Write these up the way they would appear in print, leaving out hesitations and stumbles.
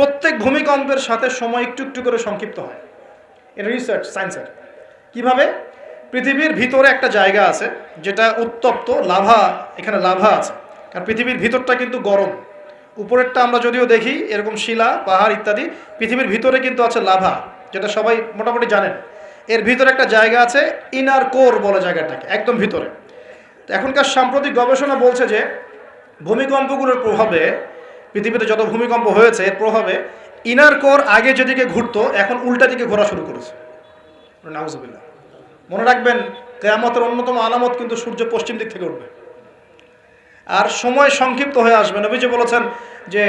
প্রত্যেক ভূমিকম্পের সাথে সময় একটু একটু করে সংক্ষিপ্ত হয়। এটা রিসার্চ সায়েন্সের। কিভাবে? পৃথিবীর ভিতরে একটা জায়গা আছে যেটা উত্তপ্ত লাভা, এখানে লাভা আছে, কারণ পৃথিবীর ভিতরটা কিন্তু গরম। উপরেরটা আমরা যদিও দেখি এরকম শিলা পাহাড় ইত্যাদি, পৃথিবীর ভিতরে কিন্তু আছে লাভা, যেটা সবাই মোটামুটি জানেন। এর ভিতরে একটা জায়গা আছে, ইনার কোর বলে জায়গাটাকে, একদম ভিতরে। তো এখনকার সাম্প্রতিক গবেষণা বলছে যে ভূমিকম্পগুলোর প্রভাবে, পৃথিবীতে যত ভূমিকম্প হয়েছে এর প্রভাবে ইনার কোর আগে যেদিকে ঘুরতো এখন উল্টা দিকে ঘোরা শুরু করেছে। নাউজুবিল্লাহ। মনে রাখবেন, কিয়ামতের অন্যতম আলামত কিন্তু সূর্য পশ্চিম দিক থেকে উঠবে আর সময় সংক্ষিপ্ত হয়ে আসবে। নবীজি বলেছেন যে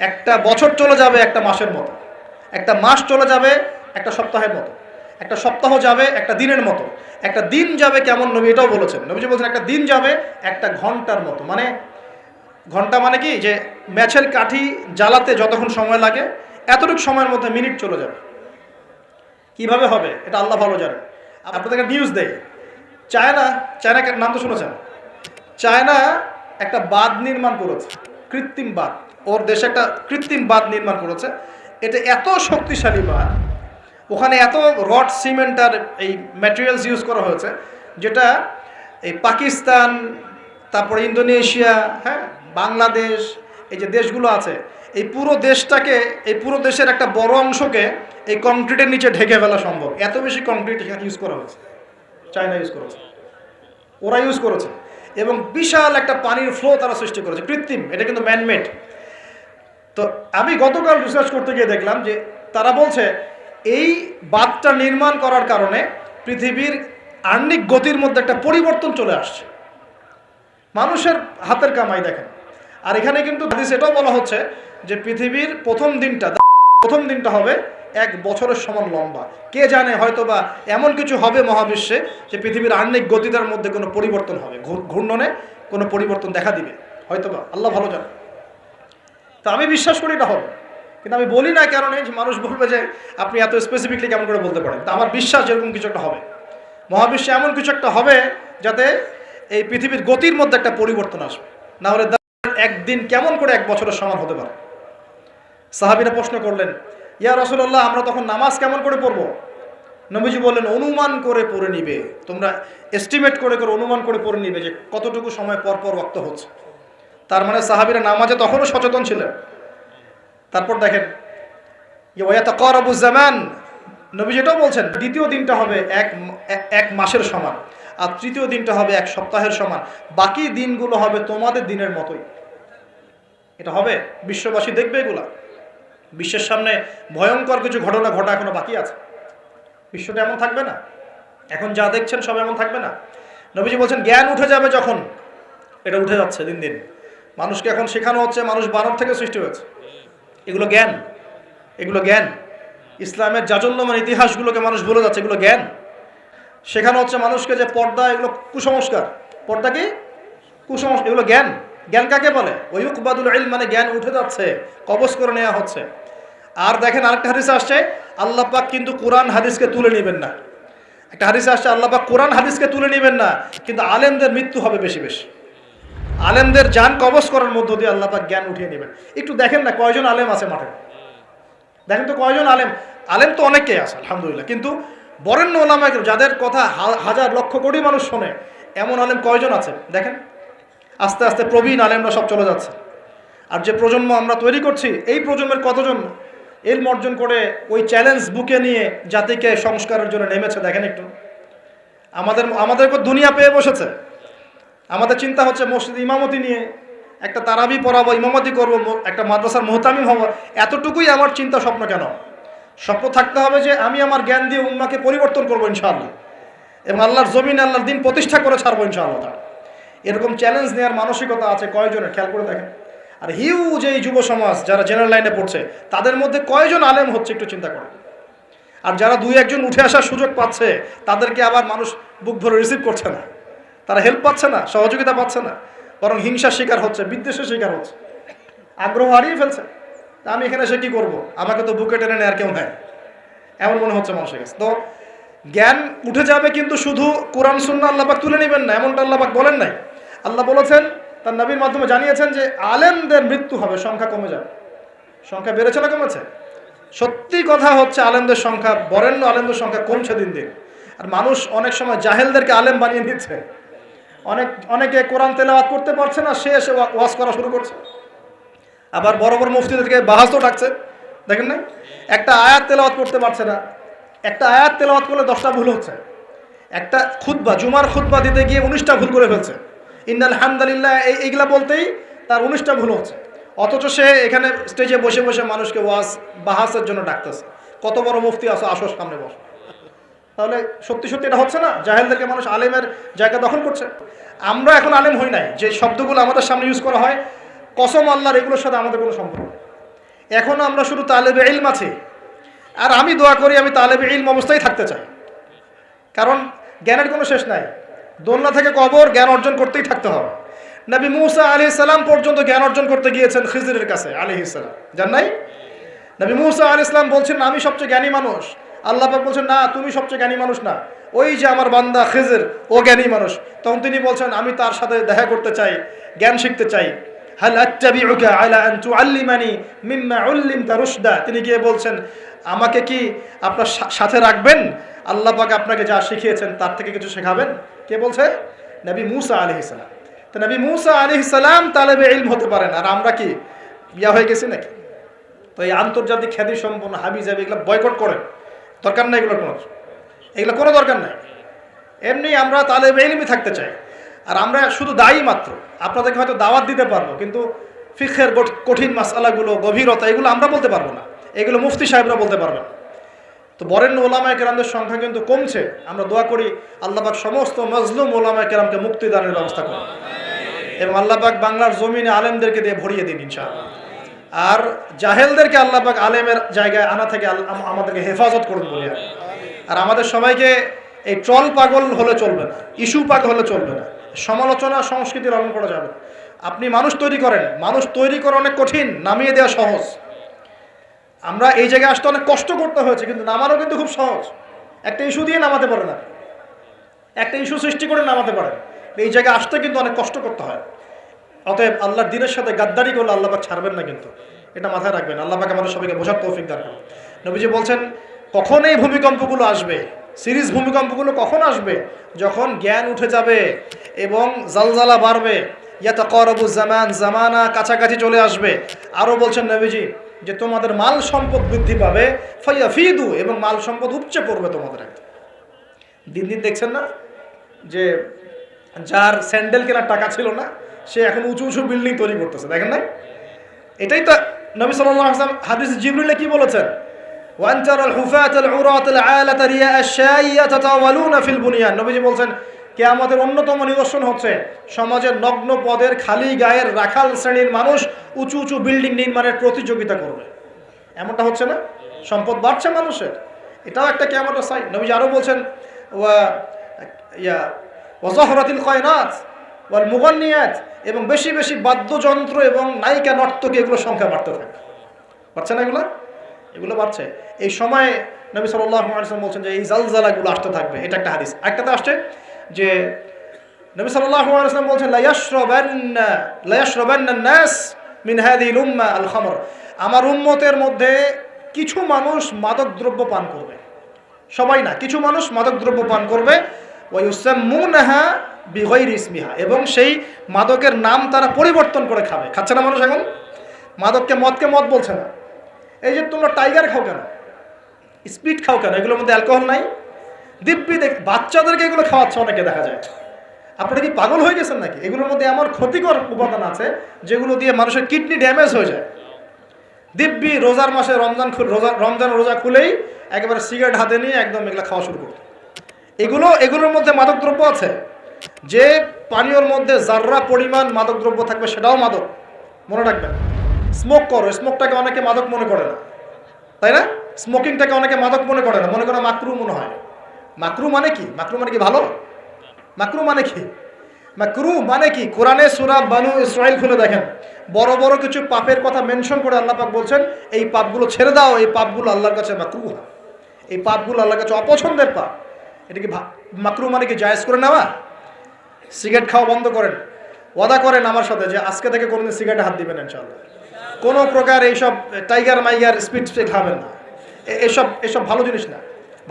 একটা বছর চলে যাবে একটা মাসের মতো, একটা মাস চলে যাবে একটা সপ্তাহের মতো, একটা সপ্তাহ যাবে একটা দিনের মতো, একটা দিন যাবে কেমন, নবী এটাও বলেছেন। নবীজি বলছেন একটা দিন যাবে একটা ঘন্টার মতো। মানে ঘন্টা মানে কি, যে ম্যাচের কাঠি জ্বালাতে যতক্ষণ সময় লাগে এতটুকু সময়ের মধ্যে মিনিট চলে যাবে। কিভাবে হবে এটা আল্লাহ ভালো জানেন। আপনাদেরকে নিউজ দেয়, চায়নাকে নাম তো শুনেছেন। চায়না একটা বাঁধ নির্মাণ করেছে, কৃত্রিম বাঁধ। ওর দেশে একটা কৃত্রিম বাঁধ নির্মাণ করেছে। এটা এত শক্তিশালী বাঁধ, ওখানে এত রড সিমেন্ট আর এই ম্যাটেরিয়ালস ইউজ করা হয়েছে, যেটা এই পাকিস্তান, তারপরে ইন্দোনেশিয়া, হ্যাঁ, বাংলাদেশ, এই যে দেশগুলো আছে, এই পুরো দেশটাকে, এই পুরো দেশের একটা বড় অংশকে এই কংক্রিটের নিচে ঢেকে ফেলা সম্ভব। এত বেশি কংক্রিট এখানে ইউজ করা হয়েছে, চায়না ইউজ করেছে, ওরা ইউজ করেছে। এবং বিশাল একটা পানির ফ্লো তারা সৃষ্টি করেছে, কৃত্রিম। এটা কিন্তু ম্যানমেড। তো আমি গতকাল রিসার্চ করতে গিয়ে দেখলাম যে তারা বলছে এই বাঁধটা নির্মাণ করার কারণে পৃথিবীর আহ্নিক গতির মধ্যে একটা পরিবর্তন চলে আসছে। মানুষের হাতের কামাই দেখেন। আর এখানে কিন্তু এটাও বলা হচ্ছে যে পৃথিবীর প্রথম দিনটা হবে এক বছরের সমান লম্বা। কে জানে, হয়তো বা এমন কিছু হবে মহাবিশ্বে যে পৃথিবীর আহ্নিক গতিটার মধ্যে কোনো পরিবর্তন হবে, ঘূর্ণনে কোনো পরিবর্তন দেখা দিবে, হয়তো বা, আল্লাহ ভালো জানে। তা আমি বিশ্বাস করি এটা হবে, কিন্তু আমি বলি না কারণে যে মানুষ বলবে যে আপনি এত স্পেসিফিকলি কেমন করে বলতে পারেন। তা আমার বিশ্বাস যেরকম কিছু একটা হবে, মহাবিশ্বে এমন কিছু একটা হবে যাতে এই পৃথিবীর গতির মধ্যে একটা পরিবর্তন আসবে। না হলে একদিন কেমন করে এক বছরের সমান হতে পারে। সাহাবীরা প্রশ্ন করলেন, ইয়া রাসূলুল্লাহ, আমরা তখন নামাজ কেমন করে পড়ব? নবীজি বললেন, অনুমান করে পড়ে নিবে, তোমরা এস্টিমেট করে অনুমান করে পড়ে নিবে যে কতটুকু সময় পর পর ওয়াক্ত হচ্ছে। তার মানে সাহাবীরা নামাজে তখনও সচেতন ছিলেন। তারপর দেখেন, ইয়াতাকারাবু জামান, নবীজি এটাও বলছেন দ্বিতীয় দিনটা হবে এক মাসের সমান, আর তৃতীয় দিনটা হবে এক সপ্তাহের সমান, বাকি দিনগুলো হবে তোমাদের দিনের মতোই। এটা হবে, বিশ্ববাসী দেখবে এগুলা। বিশ্বের সামনে ভয়ঙ্কর কিছু ঘটনা ঘটা এখনো বাকি আছে। বিশ্বটা এমন থাকবে না, এখন যা দেখছেন সব এমন থাকবে না। নবীজি বলছেন জ্ঞান উঠে যাবে যখন, এটা উঠে যাচ্ছে দিন দিন। মানুষকে এখন শেখানো হচ্ছে মানুষ বানর থেকে সৃষ্টি হয়েছে। এগুলো জ্ঞান। ইসলামের জাজল্যমান ইতিহাসগুলোকে মানুষ ভুলে যাচ্ছে, এগুলো জ্ঞান। শেখানো হচ্ছে মানুষকে যে পর্দা এগুলো কুসংস্কার, পর্দা কি কুসংস্কার, এগুলো জ্ঞান। জ্ঞান কাকে বলে? ওয়ুকবাদুল ইলম, মানে জ্ঞান উঠে যাচ্ছে, কবজ করে নেওয়া হচ্ছে। আর দেখেন আরেকটা হাদিসে আসছে, আল্লাহ পাক কিন্তু কোরআন হাদিসকে তুলে নেবেন না। একটা হাদিসে আসছে আল্লাহ পাক কোরআন হাদিসকে তুলে নেবেন না, কিন্তু আলেমদের মৃত্যু হবে বেশি বেশি। আলেমদের জান কবজ করার মধ্য দিয়ে আল্লাহ পাক জ্ঞান উঠিয়ে নেবেন। একটু দেখেন না কয়জন আলেম আছে মাঠে, দেখেন তো কয়জন আলেম তো অনেকেই আছে আলহামদুলিল্লাহ, কিন্তু বরেণ্য ওলামা যাদের কথা হাজার লক্ষ কোটি মানুষ শোনে, এমন আলেম কয়জন আছে দেখেন। আস্তে আস্তে প্রবীণ আলেমরা সব চলে যাচ্ছে। আর যে প্রজন্ম আমরা তৈরি করছি, এই প্রজন্মের কতজন ইলম অর্জন করে ওই চ্যালেঞ্জ বুকে নিয়ে জাতিকে সংস্কারের জন্য নেমেছে দেখেন একটু। আমাদেরকে দুনিয়া পেয়ে বসেছে। আমাদের চিন্তা হচ্ছে মসজিদ ইমামতি নিয়ে একটা তারাবি পড়াবো, ইমামতি করবো, একটা মাদ্রাসার মুহতামিম হবো। এতটুকুই আমার চিন্তা স্বপ্ন কেন? স্বপ্ন থাকতে হবে যে আমি আমার জ্ঞান দিয়ে উম্মাকে পরিবর্তন করবো ইনশাআল্লাহ, এবং আল্লাহর জমিনে আল্লাহর দিন প্রতিষ্ঠা করে ছাড়বো ইনশাআল্লাহ। এরকম চ্যালেঞ্জ নেওয়ার মানসিকতা আছে কয়জনের, খেয়াল করে দেখেন। আর হিউজ এই যুব সমাজ যারা জেনারেল লাইনে পড়ছে, তাদের মধ্যে কয়জন আলেম হচ্ছে একটু চিন্তা করেন। আর যারা দুই একজন উঠে আসার সুযোগ পাচ্ছে, তাদেরকে আবার মানুষ বুক ভরে রিসিভ করছে না, তারা হেল্প পাচ্ছে না, সহযোগিতা পাচ্ছে না, বরং হিংসার শিকার হচ্ছে, বিদ্বেষের শিকার হচ্ছে, আগ্রহ হারিয়ে ফেলছে। তা আমি এখানে সে কী করবো, আমাকে তো বুকে টেনে নেয় আর কেউ নেয়, এমন মনে হচ্ছে মানুষের কাছে। তো জ্ঞান উঠে যাবে, কিন্তু শুধু কোরআন সুন্নাহ আল্লাহ পাক তুলে নেবেন না, এমনটা আল্লাহ পাক বলেন নাই। আল্লাহ বলেছেন, তার নবীর মাধ্যমে জানিয়েছেন যে আলেমদের মৃত্যু হবে, সংখ্যা কমে যাবে, সংখ্যা বেড়েছে না কমেছে? সত্যি কথা হচ্ছে আলেমদের সংখ্যা, বরেণ্য আলেমদের সংখ্যা কমছে দিন দিন। আর মানুষ অনেক সময় জাহেলদেরকে আলেম বানিয়ে নিচ্ছে। অনেকে কোরআন তেলাওয়াত করতে পারছে না, সে এসে ওয়াজ করা শুরু করছে। আবার বড় বড় মুফতিদেরকে বাহাসও ডাকছে, দেখেন না? একটা আয়াত তেলাওয়াত করতে পারছে না, একটা আয়াত তেলাওয়াত করলে 10টা ভুল হচ্ছে। একটা খুতবা, জুমার খুতবা দিতে গিয়ে 19টা ভুল করে ফেলছে। ইন্নাল হামদুলিল্লাহ এইগুলা বলতেই তার 19টা ভুল হচ্ছে। অথচ সে এখানে স্টেজে বসে বসে মানুষকে ওয়াজ বাহাসের জন্য ডাকতেছে। কত বড় মুফতি আসো, আসো সামনে বসো। তাহলে সত্যি সত্যি এটা হচ্ছে না? জাহেলদেরকে মানুষ আলেমের জায়গা দখল করছে। আমরা এখন আলেম হই নাই, যে শব্দগুলো আমাদের সামনে ইউজ করা হয়, কসম আল্লাহর, এগুলোর সাথে আমাদের কোনো সম্পর্ক নেই। এখনও আমরা শুধু তালেবে ইলম আছি। আর আমি দোয়া করি আমি তালেবে ইলম অবস্থায় থাকতে চাই, কারণ জ্ঞানের কোনো শেষ নাই। দোলনা থেকে কবর, জ্ঞান অর্জন করতেই থাকতে হবে। নবী মুসা আলাইহিস সালাম পর্যন্ত জ্ঞান অর্জন করতে গিয়েছেন খিজরের কাছে আলাইহিস সালাম, জান নাই? নবী মুসা আলাইহিস সালাম বলছেন আমি সবচেয়ে জ্ঞানী মানুষ। আল্লাহ পাক বলছেন না, তুমি সবচেয়ে জ্ঞানী মানুষ না, ওই যে আমার বান্দা খিজর, ও জ্ঞানী মানুষ। তখন তিনি বলছেন আমি তার সাথে দেখা করতে চাই, জ্ঞান শিখতে চাই। হাল আত্তাবিউকা আলা আন তুআল্লিমানি মিম্মা উল্লিমতা রুশদা। তিনি গিয়ে বলছেন আমাকে কি আপনার সাথে রাখবেন? আল্লাহ পাক আপনাকে যা শিখিয়েছেন তার থেকে কিছু শেখাবেন। কে বলছে? নবী মুসা আলাইহিস সালাম। তো নবী মুসা আলাইহিস সালাম তালেবে ইলম হতে পারেন, আর আমরা কি বিয়া হয়ে গেছি নাকি? তো এই আন্তর্জাতিক খ্যাতি সম্পন্ন হাবি জাবি এগুলো বয়কট করেন, দরকার নাই এগুলো কোনো দরকার নাই। এমনি আমরা তালেবে ইলমই থাকতে চাই। আর আমরা শুধু দায়ী মাত্র, আপনাদেরকে হয়তো দাওয়াত দিতে পারবো, কিন্তু ফিকহের কঠিন মাসআলাগুলো, গভীরতা, এগুলো আমরা বলতে পারবো না, এগুলো মুফতি সাহেবরা বলতে পারবেন। তো বরেণ্য ওলামায়ে কেরামদের সংখ্যা কিন্তু কমছে। আমরা দোয়া করি আল্লাহ পাক সমস্ত মজলুম ওলামায়ে কেরামকে মুক্তিদানের ব্যবস্থা করেন, এবং আল্লাহ পাক বাংলার জমিনে আলেমদেরকে দিয়ে ভরিয়ে দিন ইনশাআল্লাহ। আর জাহেলদেরকে আল্লাহ পাক আলেমের জায়গায় আনা থেকে আমাদেরকে হেফাজত করুন বলি। আর আমাদের সবাইকে এই ট্রল পাগল হলে চলবে না, ইস্যু পাগল হলে চলবে না, সমালোচনা সংস্কৃতি লালন করা যাবে না। আপনি মানুষ তৈরি করেন, মানুষ তৈরি করা অনেক কঠিন, নামিয়ে দেওয়া সহজ। আমরা এই জায়গায় আসতে অনেক কষ্ট করতে হয়েছে, কিন্তু নামানো কিন্তু খুব সহজ। একটা ইস্যু দিয়ে নামাতে পারে না, একটা ইস্যু সৃষ্টি করে নামাতে পারে। এই জায়গায় আসতে কিন্তু অনেক কষ্ট করতে হয়। অতএব আল্লাহর দ্বীনের সাথে গাদ্দারি করলে আল্লাহ পাক ছাড়বেন না, কিন্তু এটা মাথায় রাখবেন। আল্লাহ পাক আমাদের সবাইকে বোঝার তৌফিক দান করুন। নবীজি বলছেন কখন এই ভূমিকম্পগুলো আসবে, সিরিজ ভূমিকম্পগুলো কখন আসবে? যখন জ্ঞান উঠে যাবে এবং জালজালা বাড়বে, ইয়াতাকারাবু জামান, জামানা কাছাকাছি চলে আসবে। আরও বলছেন নবীজি যে তোমাদের মাল সম্পদ বৃদ্ধি পাবে, ফায়াফিদু, এবং মাল সম্পদ উপচে পড়বে তোমাদের। দিন দিন দেখছেন না যে যার স্যান্ডেল কেনার টাকা ছিল না, সে এখন উঁচু উঁচু বিল্ডিং তৈরি করতেছে, দেখেন না? এটাই তো নবী সাল্লাল্লাহু আলাইহি ওয়াসাল্লাম হাদিস জিবরিলে কি বলেছেন? ওয়ান তারাল হুফাতাল উরাতাল আলাতা রিয়া আশ-শাই ইয়াতাতাওয়ালুনা ফিল বুনিয়ান। নবীজি বলছেন কিয়ামতের অন্যতম নিদর্শন হচ্ছে সমাজের নগ্ন পদের খালি গায়ের রাখাল শ্রেণীর মানুষ উঁচু উঁচু বিল্ডিং নির্মাণের প্রতিযোগিতা করবে। এমনটা হচ্ছে না? সম্পদ বাড়ছে মানুষের, এটাও একটা কিয়ামতের সাইন। নবীজি আরও বলছেন ওয়াজহরাতিল কায়নাত ওয়াল মুগান্নিয়াত, এবং বেশি বেশি বাদ্যযন্ত্র এবং নায়িকা নর্তকী, এগুলোর সংখ্যা বাড়তে থাকে। বাড়ছে না? এগুলো বাড়ছে। এই সময়ে নবী সাল্লাল্লাহু আলাইহি ওয়াসাল্লাম বলছেন যে এই জালজালাগুলো আসতে থাকবে। এটা একটা হাদিস। একটাতে আসছে যে নবী সাল্লাল্লাহু আলাইহি ওয়াসাল্লাম বলছেন লা ইয়াশরাবান্না নাস মিন হাযিহিল উম্মাহ আল খামর। আমার উম্মতের মধ্যে কিছু মানুষ মাদকদ্রব্য পান করবে, সবাই না, কিছু মানুষ মাদকদ্রব্য পান করবে। ওয়া ইউসাম্মুনাহা বিগাইরি ইসমিহা, এবং সেই মাদকের নাম তারা পরিবর্তন করে খাবে। খাচ্ছে না মানুষ এখন? মদকে মদ বলছে না। এই যে তোমরা টাইগার খাও কেন, স্পিড খাও কেন, এগুলোর মধ্যে অ্যালকোহল নাই? দিব্যি বাচ্চাদেরকে এগুলো খাওয়াচ্ছে অনেকে, দেখা যায়। আপনারা কি পাগল হয়ে গেছেন নাকি? এগুলোর মধ্যে এমন ক্ষতিকর উপাদান আছে যেগুলো দিয়ে মানুষের কিডনি ড্যামেজ হয়ে যায়। দিব্যি রোজার মাসে রমজান রোজা খুলেই একেবারে সিগারেট হাতে নিয়ে একদম এগুলো খাওয়া শুরু করত। এগুলোর মধ্যে মাদকদ্রব্য আছে। যে পানীয়র মধ্যে যার্রা পরিমাণ মাদকদ্রব্য থাকবে সেটাও মাদক, মনে রাখবেন। স্মোক করো, স্মোকটাকে অনেকে মাদক মনে করে না, তাই না? স্মোকিংটাকে অনেকে মাদক মনে করে না, মনে করে মাকরু মনে হয়। মাকরু মানে কি? মাকরু মানে কি ভালো? মাকরু মানে কি? মাকরু মানে কি? কোরআনে সূরা বানু ইসরাঈল খুলে দেখেন, বড় বড় কিছু পাপের কথা মেনশন করে আল্লাহ পাক বলছেন এই পাপগুলো ছেড়ে দাও, এই পাপগুলো আল্লাহর কাছে মাকরু, এই পাপগুলো আল্লাহর কাছে অপছন্দের পাপ। এটা কি মাকরু মানে কি জায়েজ করে নেওয়া? সিগারেট খাওয়া বন্ধ করেন, ওয়াদা করেন আমার সাথে যে আজকে থেকে কোনোদিন সিগারেটে হাত দিবেন ইনশাআল্লাহ। কোনো প্রকার এইসব টাইগার মাইগার স্পিড খাবেন না, এসব এসব ভালো জিনিস না,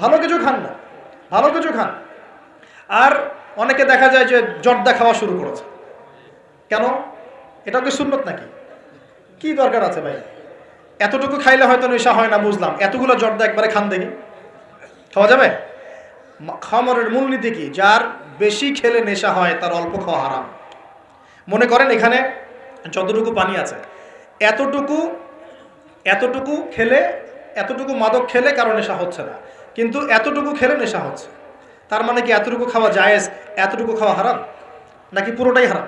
ভালো কিছু খান না, ভালো কিছু খান। আর অনেকে দেখা যায় যে জর্দা খাওয়া শুরু করেছে। কেন? এটা কি সুন্নত নাকি? কি দরকার আছে ভাই? এতটুকু খাইলে হয়তো নেশা হয় না, বুঝলাম, এতগুলো জর্দা একবারে খান দেখি, খাওয়া যাবে? খামরের মূলনীতি কি? যার বেশি খেলে নেশা হয় তার অল্প খাওয়া হারাম। মনে করেন এখানে যতটুকু পানি আছে, এতটুকু এতটুকু খেলে, এতটুকু মাদক খেলে কারো নেশা হচ্ছে না, কিন্তু এতটুকু খেলে নেশা হচ্ছে। তার মানে কি এতটুকু খাওয়া জায়েজ, এতটুকু খাওয়া হারাম, নাকি পুরোটাই হারাম?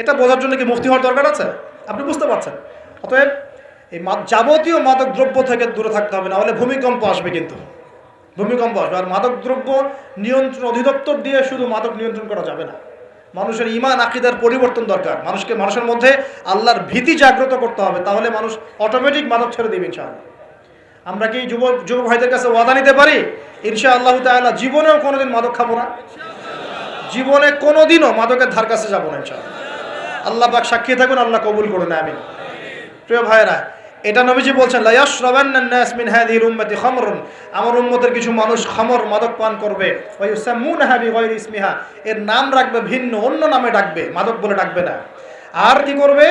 এটা বোঝার জন্য কি মুফতি হওয়ার দরকার আছে? আপনি বুঝতে পারছেন? অতএব এই যাবতীয় মাদক দ্রব্য থেকে দূরে থাকতে হবে, না হলে ভূমিকম্প আসবে। কিন্তু ভূমিকম্প আসবে। আর মাদক দ্রব্য নিয়ন্ত্রণ অধিদপ্তর দিয়ে শুধু মাদক নিয়ন্ত্রণ করা যাবে না। মানুষের ঈমান আকীদার পরিবর্তন দরকার। মানুষের মধ্যে আল্লাহর ভীতি জাগ্রত করতে হবে, তাহলে মানুষ অটোমেটিক মাদক ছেড়ে দেবে ইনশাআল্লাহ। আমরা কি যুবক ভাইদের কাছে ওয়াদা নিতে পারি ইনশাআল্লাহু তাআলা জীবনেও কোনোদিন মাদক খাবো না, জীবনে কোনোদিনও মাদকের ধার কাছে যাবো না ইনশাআল্লাহ। আল্লাহ পাক সাক্ষী থাকুন, আল্লাহ কবুল করুন, আমিন। প্রিয় ভাইরা, এটা নবীজি বলছেন, লা ইয়াশরাবান্নান নাস মিন হাযিহিল উম্মতি খামরুন, আমার উম্মতের কিছু মানুষ খামর মাদক পান করবে, ওয়া ইউসাম্মুনাহা বিগায়রি ইসমিহা, এর নাম রাখবে ভিন্ন, অন্য নামে ডাকবে, মাদক বলে ডাকবে না। আর কি করবে?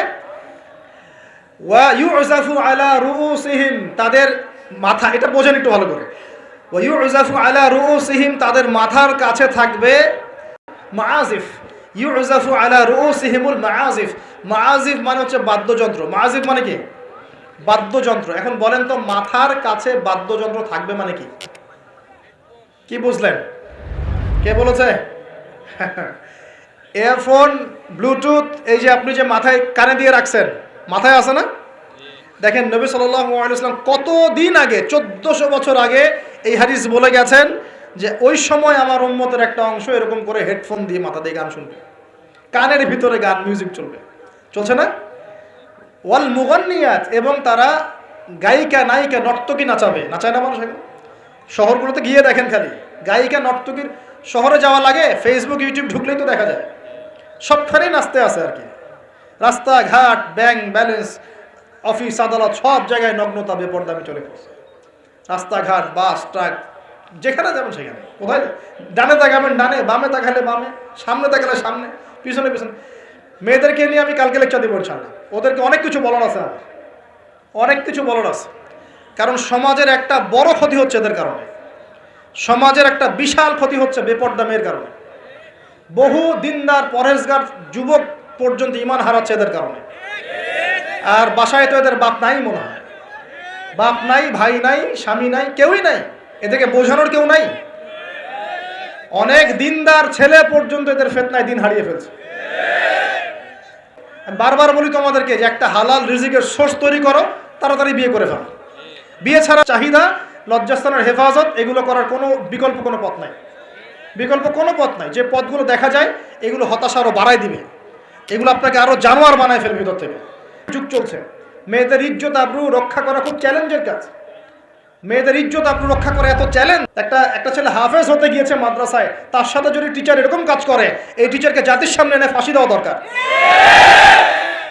ওয়া ইউযাফু আলা রুউসিহিম, তাদের মাথা, এটা বোঝেন একটু ভালো করে, ওয়া ইউযাফু আলা রুউসিহিম, তাদের মাথার কাছে থাকবে মাআজিফ। ইউযাফু আলা রুউসিহিমুল মাআজিফ, মাআজিফ মানে হচ্ছে বাদ্যযন্ত্র। মাআজিফ মানে কি? বাদ্যযন্ত্র। এখন বলেন তো, মাথার কাছে বাদ্যযন্ত্র থাকবে মানে কি? কি বুঝলেন? কে বলেছে? ইয়ারফোন, ব্লুটুথ, এই যে আপনি যে মাথায় কানে দিয়ে রাখছেন, মাথায় আছে না? দেখেন নবী সাল্লাল্লাহু আলাইহি ওয়াসাল্লাম কতদিন আগে, 1400 বছর আগে এই হাদিস বলে গেছেন যে ওই সময় আমার উম্মতের একটা অংশ এরকম করে হেডফোন দিয়ে মাথা দিয়ে গান শুনবে, কানের ভিতরে গান, মিউজিক চলবে, চলছে না? ওয়াল মুগান্নিয়াত, এবং তারা গায়িকা, নায়িকা, নর্তকী নাচাবে। নাচায় না মানুষ? এখন শহরগুলোতে গিয়ে দেখেন, খালি গায়িকা নর্তকীর, শহরে যাওয়া লাগে, ফেসবুক ইউটিউব ঢুকলেই তো দেখা যায়, সবখানেই নাচতে আছে আর কি। রাস্তাঘাট, ব্যাংক ব্যালেন্স, অফিস আদালত, সব জায়গায় নগ্নতা বেপরদামি চলে পড়ছে। রাস্তাঘাট, বাস, ট্রাক, যেখানে যাবেন সেখানে। কোথায়? ডানে তাকাবেন ডানে, বামে তাকালে বামে, সামনে তাকালে সামনে, পিছনে পিছনে। মেয়েদেরকে নিয়ে আমি কালকে লেকচার দিব ইনশাআল্লাহ। ওদেরকে অনেক কিছু বলার আছে, আমার অনেক কিছু বলার আছে। কারণ সমাজের একটা বড় ক্ষতি হচ্ছে এদের কারণে, সমাজের একটা বিশাল ক্ষতি হচ্ছে বেপরদা মেয়ের কারণে। বহু দিনদার পরহেজগার যুবক পর্যন্ত ঈমান হারাচ্ছে এদের কারণে। আর বাসায় তো এদের বাপ নাই মনে হয়, বাপ নাই, ভাই নাই, স্বামী নাই, কেউই নাই, এদেরকে বোঝানোর কেউ নাই। অনেক দিনদার ছেলে পর্যন্ত এদের ফিতনায় দিন হারিয়ে ফেলছে। বারবার বলি তোমাদেরকে যে একটা হালাল রিজিকের সোর্স তৈরি করো, তাড়াতাড়ি বিয়ে করে ফেলো। বিয়ে ছাড়া চাহিদা, লজ্জাস্থানের হেফাজত, এগুলো করার কোনো বিকল্প কোনো পথ নাই, বিকল্প কোনো পথ নাই। যে পথগুলো দেখা যায় এগুলো হতাশা আরও বাড়ায় দিবে, এগুলো আপনাকে আরও জানোয়ার বানায় ফেলবে ভিতর থেকে। যুগ চলছে, মেয়েদের ইজ্জত আবরু রক্ষা করা খুব চ্যালেঞ্জের কাজ। মেয়েদের ইজ্জত আবরু রক্ষা করা এত চ্যালেঞ্জ। একটা ছেলে হাফেজ হতে গিয়েছে মাদ্রাসায়, তার সাথে যদি টিচার এরকম কাজ করে, এই টিচারকে জাতির সামনে এনে ফাঁসি দেওয়া দরকার।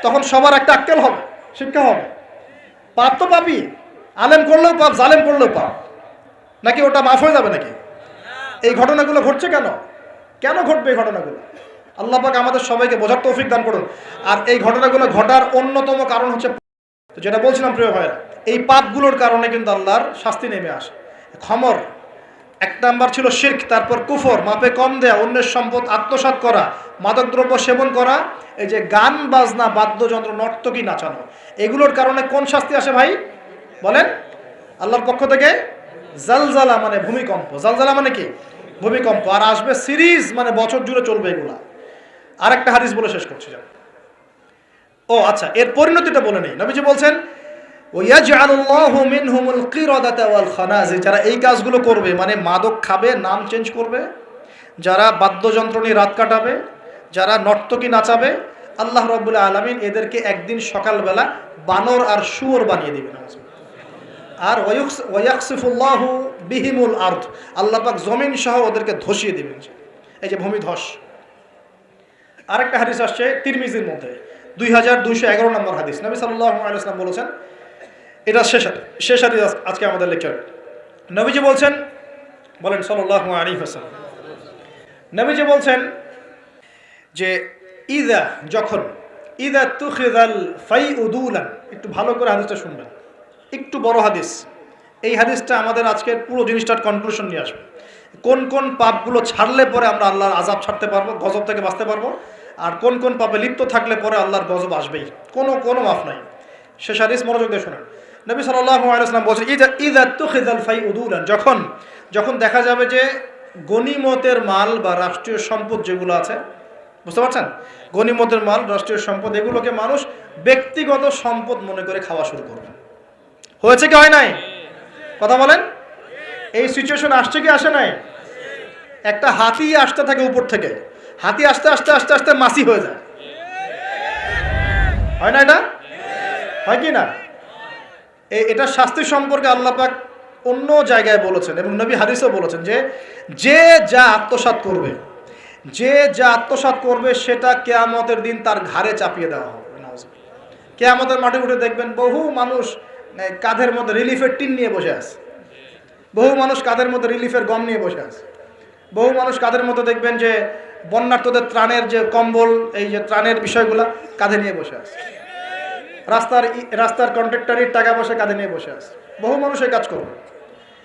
তখন সবার একটা আক্কেল হবে, শিক্ষা হবে। পাপ তো পাপই, আলেম করলেও পাপ, জালেম করলেও পাপ, নাকি ওটা মাফ হয়ে যাবে নাকি? এই ঘটনাগুলো ঘটছে কেন? কেন ঘটবে এই ঘটনাগুলো? আল্লাহ পাক আমাদের সবাইকে বোঝার তৌফিক দান করুন। আর এই ঘটনাগুলো ঘটার অন্যতম কারণ হচ্ছে, যেটা বলছিলাম প্রিয় ভাইরা, এই পাপগুলোর কারণে কিন্তু আল্লাহর শাস্তি নেমে আসে। খমর এক নাম্বার ছিল শিরক, তারপর কুফর, মাপে কম দেয়া, অন্যের সম্পদ আত্মসাৎ করা, মাদকদ্রব্য সেবন করা, এই যে গান বাজনা, বাদ্যযন্ত্র, নর্তকী নাচানো, এগুলোর কারণে কোন শাস্তি আসে ভাই বলেন? আল্লাহর পক্ষ থেকে জালজালা মানে ভূমিকম্প। জালজালা মানে কি? ভূমিকম্প। আর আসবে সিরিজ, মানে বছর জুড়ে চলবে এগুলা। আরেকটা হাদিস বলে শেষ করছি। ও আচ্ছা, এর পরিণতিটা বলে নেই। নবীজি বলছেন, ওয়াজআলুল্লাহু মিনহুমুল কিরাদাতা ওয়াল খানাজির, যারা এই কাজগুলো করবে, মানে মাদক খাবে, নাম চেঞ্জ করবে, যারা বাদ্যযন্ত্র নিয়ে রাত কাটাবে, যারা নর্তকী নাচাবে, আল্লাহ রাব্বুল আলামিন এদেরকে একদিন সকালবেলা বানর আর শুয়োর বানিয়ে দিবেন। আর ওয়ায়াকসিফুল্লাহু বিহিমুল আরদ, আল্লাহ পাক জমিন সহ ওদেরকে ধসিয়ে দিবেন। এই যে ভূমিধস। আরেকটা হাদিস আসছে তিরমিজির মধ্যে, 2211 নম্বর হাদিস। নবী সাল্লাল্লাহু আলাইহি ওয়াসাল্লাম বলেছেন, এটা শেষ হাদিস আজকে আমাদের লেকচার। নবীজি বলছেন, বলেন সাল্লাল্লাহু আলাইহি ওয়াসাল্লাম, নবীজি বলছেন যে ইদা তুখিযাল ফাইউদুলান, একটু ভালো করে হাদিসটা শুনবেন, একটু বড় হাদিস। এই হাদিসটা আমাদের আজকের পুরো জিনিসটার কনক্লুশন নিয়ে আসবে। কোন কোন পাপগুলো ছাড়লে পরে আমরা আল্লাহর আযাব ছাড়তে পারবো, গজব থেকে বাঁচতে পারবো, আর কোন কোন পাপে লিপ্ত থাকলে পরে আল্লাহর গজব আসবেই, কোনো মাফ নাই। শেষ হাদিস মনোযোগ দিয়ে শোনেন। নবী সাল্লাল্লাহু আলাইহি ওয়াসাল্লাম বলছেন, ইদা তুখিযাল ফাইউদুলান, যখন দেখা যাবে যে গনিমতের মাল বা রাষ্ট্রীয় সম্পদ যেগুলো আছে, বুঝতে পারছেন, গনিমতের মাল, রাষ্ট্রীয় সম্পদ, এগুলোকে মানুষ ব্যক্তিগত সম্পদ মনে করে খাওয়া শুরু করবে। হয়েছে কি হয় নাই? কথা বলেন। এই সিচুয়েশন আসছে কি আসে নাই? একটা হাতি আসতে থাকে উপর থেকে, হাতি আস্তে আস্তে আস্তে আস্তে মাছি হয়ে যায়, হয় না? এটা হয় কি না? এটা শাস্তি সম্পর্কে আল্লাহ পাক অন্য জায়গায় বলেছেন এবং নবী হাদিসেও বলেছেন যে যা আত্মসাৎ করবে সেটা কিয়ামতের দিন তার ঘাড়ে চাপিয়ে দেওয়া হবে। কিয়ামতের মাঠে উঠে দেখবেন বহু মানুষ কাঁধের মধ্যে রিলিফের টিন নিয়ে বসে আছে, বহু মানুষ কাঁধের মধ্যে রিলিফের গম নিয়ে বসে আছে, বহু মানুষ কাঁধের মধ্যে দেখবেন যে বন্যার্তদের ত্রাণের যে কম্বল, এই যে ত্রাণের বিষয়গুলো কাঁধে নিয়ে বসে আছে, রাস্তার কন্ট্রাক্টরের টাকা পয়সা কাঁধে নিয়ে বসে আছে, বহু মানুষ এই কাজ করবে।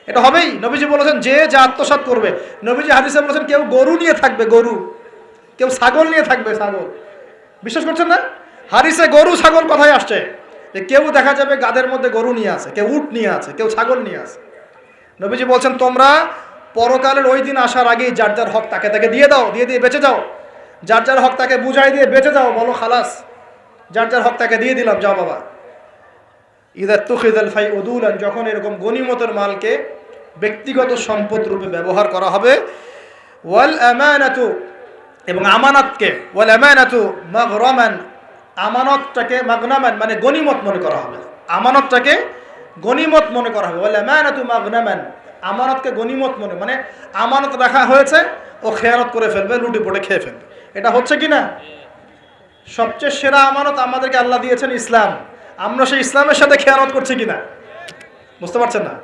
এটা হবেই। নবীজি বলেছেন যে যা আত্মসাৎ করবে। নবীজি হাদিসে বলেছেন কেউ গরু নিয়ে থাকবে, গরু, কেউ ছাগল নিয়ে থাকবে, ছাগল। বিশ্বাস করছেন না? হাদিসে গরু ছাগল কথাই আসছে, যে কেউ দেখা যাবে গাদের মধ্যে গরু নিয়ে আছে, কেউ উট নিয়ে আছে, কেউ ছাগল নিয়ে আছে। নবীজি বলছেন তোমরা পরকালের ওই দিন আসার আগেই যার যার হক তাকে দিয়ে দাও, দিয়ে বেঁচে যাও। যার যার হক তাকে বুঝাই দিয়ে বেঁচে যাও, বলো খালাস, যার যার হক তাকে দিয়ে দিলাম, যাও বাবা। ইদা তুখিযাল ফাইউদুলান, যখন এরকম গনিমতের মালকে ব্যক্তিগত সম্পদ রূপে ব্যবহার করা হবে। ওয়াল আমানাতু, এবং আমানতকে, ওয়াল আমানাতু মাগরামান, আমানতটাকে মাগনামান মানে গনিমত মনে করা হবে, আমানতটাকে গনিমত মনে করা হবে। ওয়াল আমানাতু মাগনামান, আমানতকে গনিমত মানে আমানত রাখা হয়েছে, ও খেয়ানত করে ফেলবে, লুটি পড়ে খেয়ে ফেলবে। এটা হচ্ছে কি না? সবচেয়ে সেরা আমানত আমাদেরকে আল্লাহ দিয়েছেন ইসলাম, আমরা সেই ইসলামের সাথে খেয়ানত করছি কিনা বুঝতে পারছেন না?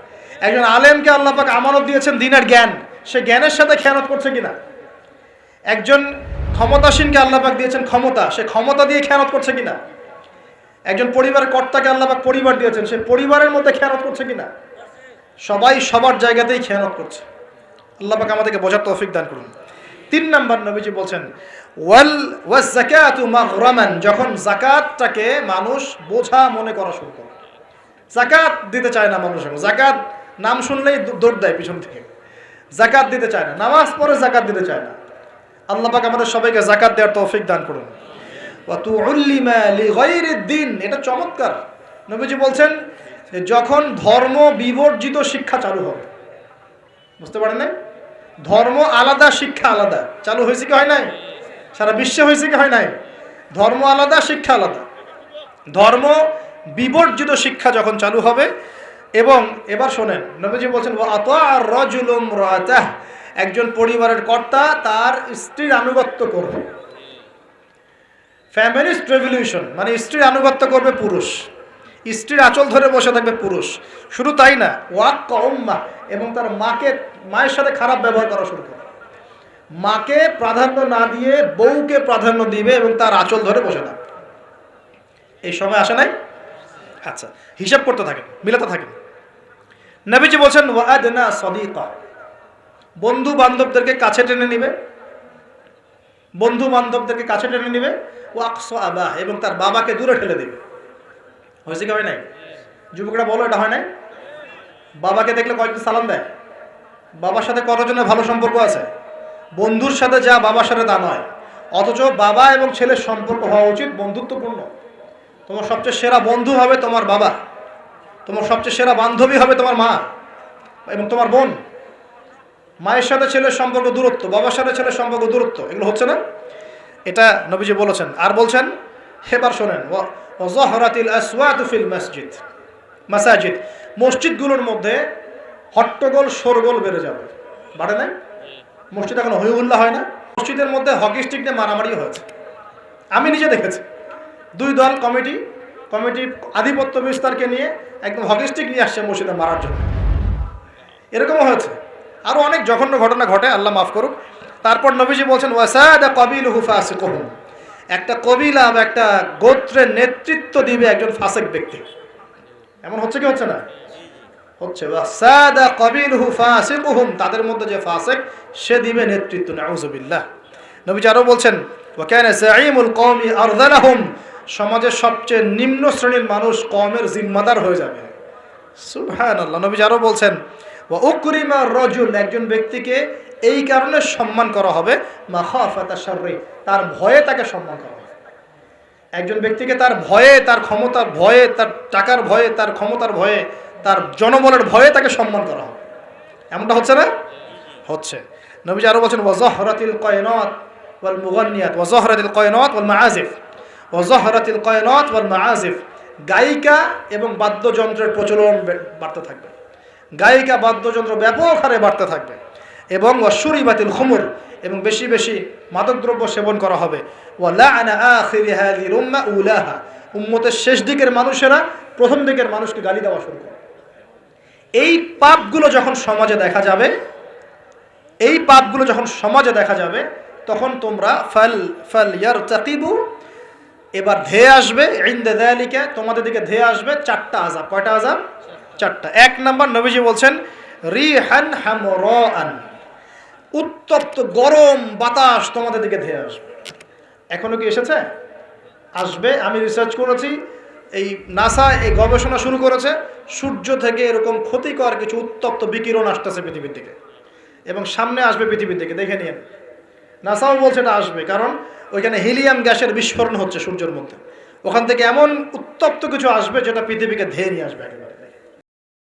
একজন আলেমকে আল্লাহ পাক আমানত দিয়েছেন দ্বীনের জ্ঞান, সে জ্ঞানের সাথে খেয়ানত করছে কিনা? একজন ক্ষমতাসীনকে আল্লাহ পাক দিয়েছেন ক্ষমতা, সে ক্ষমতা দিয়ে খেয়ানত করছে কিনা? একজন পরিবারের কর্তাকে আল্লাহ পাক পরিবার দিয়েছেন, সে পরিবারের মধ্যে খেয়ানত করছে কিনা? সবাই সবার জায়গাতেই খেয়ানত করছে। আল্লাহ পাক আমাদেরকে বোঝার তৌফিক দান করুন। 3 নম্বর নবীজি বলছেন ওয়াজ যাকাতু মাগরামান, যখন যাকাতটাকে মানুষ বোঝা মনে করা শুরু করে। যাকাত দিতে চায় না মানুষ, যাকাত নাম শুনলেই দৌড় দেয় পিছন থেকে, যাকাত দিতে চায় না, নামাজ পড়ে যাকাত দিতে চায় না। আল্লাহ পাক আমাদের সবাইকে যাকাত দেওয়ার তৌফিক দান করুন। ওয়া তুউল্লিমা লিগাইরিদ দ্বীন, এটা চমৎকার। নবীজি বলছেন যে যখন ধর্ম বিবর্জিত শিক্ষা চালু হবে, বুঝতে পারেন না? ধর্ম আলাদা, শিক্ষা আলাদা চালু হয়েছে কি হয় নাই? সারা বিশ্বে হয়েছে কি হয় নাই? ধর্ম আলাদা, শিক্ষা আলাদা। ধর্ম বিবর্জিত শিক্ষা যখন চালু হবে, এবং এবার শোনেন, নবীজি বলছেন ওয়া আতাআর রাজুলু ইমরাতাহ, একজন পরিবারের কর্তা তার স্ত্রীর আনুগত্য করবে। ফ্যামিলিস্ট রেভলিউশন মানে স্ত্রীর আনুগত্য করবে পুরুষ, স্ত্রীর আঁচল ধরে বসে থাকবে পুরুষ। শুধু তাই না, ওয়াক্কা উম্মাহ, এবং তার মায়ের সাথে খারাপ ব্যবহার করা শুরু করবে। মাকে প্রাধান্য না দিয়ে বউকে প্রাধান্য দিবে এবং তার আঁচল ধরে বসে থাকবে। এই সময় আসে নাই? আচ্ছা, হিসাব করতে থাকেন, মিলাতে থাকেন। নবীজি বলছেন ওয়াদনা সাদিকা, বন্ধু বান্ধবদেরকে কাছে টেনে নিবে, বন্ধু বান্ধবদেরকে কাছে টেনে নিবে। ওয়াকসা আবাহ, এবং তার বাবাকে দূরে ঠেলে দিবে। হয়েছে কি হয় নাই? যুবকরা বলো, এটা হয় নাই? বাবাকে দেখলে কয়েকদিন সালাম দেয়, বাবার সাথে কতজনের ভালো সম্পর্ক আছে? বন্ধুর সাথে যা বাবার সাথে তা নয়। অথচ বাবা এবং ছেলের সম্পর্ক হওয়া উচিত বন্ধুত্বপূর্ণ। তোমার সবচেয়ে সেরা বন্ধু হবে তোমার বাবা, তোমার সবচেয়ে সেরা বান্ধবী হবে তোমার মা এবং তোমার বোন। মায়ের সাথে ছেলের সম্পর্ক দূরত্ব, বাবার সাথে ছেলের সম্পর্ক দূরত্ব, এগুলো হচ্ছে না? এটা নবীজি বলেছেন। আর বলছেন, এবার শোনেন, ওয়াজহরাতিল আসওয়াতু ফিল মাসাজিদ, মসজিদগুলোর মধ্যে হট্টগোল শোরগোল বেড়ে যাবে। বাড়ে নাই? মসজিদ এখন হইহুল্লা হয় না? মসজিদের মধ্যে হকি স্টিক নিয়ে মারামারি হয়েছে, আমি নিজে দেখেছি। দুই দল কমিটি আধিপত্য বিস্তারকে নিয়ে একদম হকি স্টিক নিয়ে আসছে মসজিদে মারার জন্য। এরকমও হয়েছে। আরও অনেক জঘন্য ঘটনা ঘটে, আল্লাহ মাফ করুক। তারপর নবীজি বলছেন ওয়াসাদা কবিলুহু ফাসিকুহুম, একটা কবিলা বা একটা গোত্রের নেতৃত্ব দিবে একজন ফাসিক ব্যক্তি। এমন হচ্ছে কি হচ্ছে না? হচ্ছে। ওয়াসাদা কবিলুহু ফাসিকুহুম, তাদের মধ্যে যে ফাসিক সে দিবে নেতৃত্ব। নাউযুবিল্লাহ। নবীজি আরও বলছেন ওয়া কানা যাঈমুল কওমি আরযালাহুম, সমাজের সবচেয়ে নিম্ন শ্রেণীর মানুষ কওমের জিম্মাদার হয়ে যাবে। সুবহানাল্লাহ। নবীজি আরও বলছেন ওয়া উকরিমা রাজুল, একজন ব্যক্তিকে এই কারণে সম্মান করা হবে মাখাফাতা শাররি, তার ভয়ে তাকে সম্মান করা হবে। একজন ব্যক্তিকে তার ভয়ে, তার ক্ষমতার ভয়ে, তার টাকার ভয়ে, তার ক্ষমতার ভয়ে, তার জনবলের ভয়ে তাকে সম্মান করা হবে। এমনটা হচ্ছে না? হচ্ছে। নবীজি আরও বলছেন ওয়াজহরাতিল কয়নাত ওয়াল মুগান্নিয়াত, ওয়াজহরাতিল কয়নাত ওয়াল মাআজিফ, ওয়াজহরাতিল কয়নাত ওয়াল মাআজিফ, গায়িকা এবং বাদ্যযন্ত্রের প্রচলন বাড়তে থাকবে। গায়িকা বাদ্যযন্ত্র ব্যাপক হারে বাড়তে থাকবে। এবং ওয়াশুরিবাতিল খুমুর, এবং বেশি বেশি মাদকদ্রব্য সেবন করা হবে। ওয়ালাআনা আখিরি হাযিহিল উম্মাহ উলাহা, উম্মতের শেষ দিকের মানুষেরা প্রথম দিকের মানুষকে গালি দেওয়া শুরু করে। এই পাপগুলো যখন সমাজে দেখা যাবে, এই পাপগুলো যখন সমাজে দেখা যাবে, তখন তোমরা ফাল ইয়ারতাকিবু, এবার ধেয়ে আসবে ইনদা যালিকা, তোমাদের দিকে ধেয়ে আসবে চারটা আযাব। কয়টা আযাব? চারটা। এক নাম্বার, নবীজি বলছেন রিহান হামরাআন, উত্তপ্ত গরম বাতাস তোমাদের দিকে ধেয়ে আসবে। এখনো কি এসেছে? আসবে। আমি রিসার্চ করেছি, এই নাসা এই গবেষণা শুরু করেছে, সূর্য থেকে এরকম ক্ষতিকর কিছু উত্তপ্ত বিকিরণ আসতেছে পৃথিবীর দিকে, এবং সামনে আসবে পৃথিবীর দিকে। দেখে নিন, নাসাও বলছে এটা আসবে, কারণ ওইখানে হিলিয়াম গ্যাসের বিস্ফোরণ হচ্ছে সূর্যের মধ্যে। ওখান থেকে এমন উত্তপ্ত কিছু আসবে যেটা পৃথিবীকে ধেয়ে নিয়ে আসবে একেবারে।